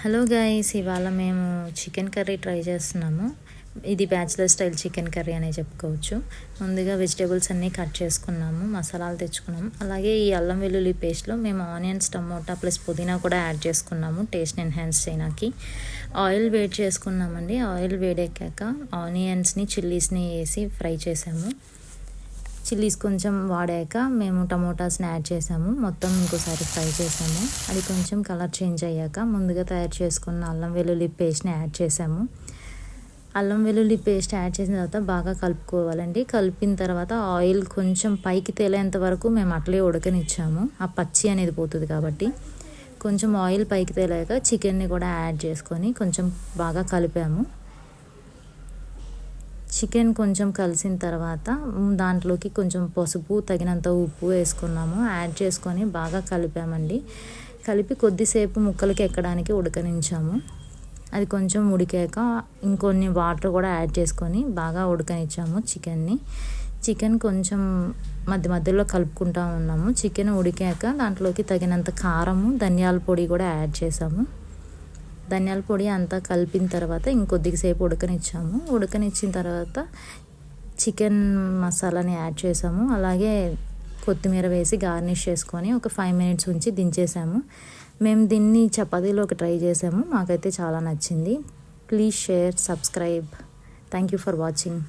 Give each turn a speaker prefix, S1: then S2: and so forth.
S1: Hello guys, ఇవాళ మేము chicken curry try చేస్తున్నాము. ఇది బ్యాచిలర్ స్టైల్ చికెన్ కర్రీ అనే చెప్పుకోవచ్చు. ముందుగా వెజిటేబుల్స్ అన్నీ కట్ చేసుకున్నాము, మసాలాలు తెచ్చుకున్నాము. అలాగే ఈ అల్లం వెల్లుల్లి పేస్ట్లో మేము ఆనియన్స్, టమోటా ప్లస్ పుదీనా కూడా యాడ్ చేసుకున్నాము టేస్ట్ ఎన్హాన్స్ చేయడానికి. ఆయిల్ వేడి చేసుకున్నామండి. ఆయిల్ వేడెక్కాక ఆనియన్స్ని, చిల్లీస్ని వేసి ఫ్రై చేసాము. చిల్లీస్ కొంచెం వాడాక మేము టమోటాస్ని యాడ్ చేసాము. మొత్తం ఇంకోసారి ఫ్రై చేసాము. అది కొంచెం కలర్ చేంజ్ అయ్యాక ముందుగా తయారు చేసుకున్న అల్లం వెల్లుల్లి పేస్ట్ని యాడ్ చేసాము. అల్లం వెల్లుల్లి పేస్ట్ యాడ్ చేసిన తర్వాత బాగా కలుపుకోవాలండి. కలిపిన తర్వాత ఆయిల్ కొంచెం పైకి తేలేంత వరకు మేము అట్లే ఉడకనిచ్చాము. ఆ పచ్చి అనేది పోతుంది కాబట్టి. కొంచెం ఆయిల్ పైకి తేలాక చికెన్ని కూడా యాడ్ చేసుకొని కొంచెం బాగా కలిపాము. చికెన్ కొంచెం కలిసిన తర్వాత దాంట్లోకి కొంచెం పసుపు, తగినంత ఉప్పు వేసుకున్నాము. యాడ్ చేసుకొని బాగా కలిపామండి. కలిపి కొద్దిసేపు ముక్కలకి ఎక్కడానికి ఉడకనించాము. అది కొంచెం ఉడికాక ఇంకొన్ని వాటర్ కూడా యాడ్ చేసుకొని బాగా ఉడకనిచ్చాము చికెన్ని. చికెన్ కొంచెం మధ్య మధ్యలో కలుపుకుంటూ ఉన్నాము. చికెన్ ఉడికాక దాంట్లోకి తగినంత కారము, ధనియాల పొడి కూడా యాడ్ చేసాము. ధనియాల పొడి అంతా కలిపిన తర్వాత ఇంకొద్దిసేపు ఉడకనిచ్చాము. ఉడకనిచ్చిన తర్వాత చికెన్ మసాలాని యాడ్ చేసాము. అలాగే కొత్తిమీర వేసి గార్నిష్ చేసుకొని ఒక 5 minutes ఉంచి దించేసాము. మేము దీన్ని చపాతీలోకి ట్రై చేసాము. మాకైతే చాలా నచ్చింది. Please share, subscribe. Thank you for watching.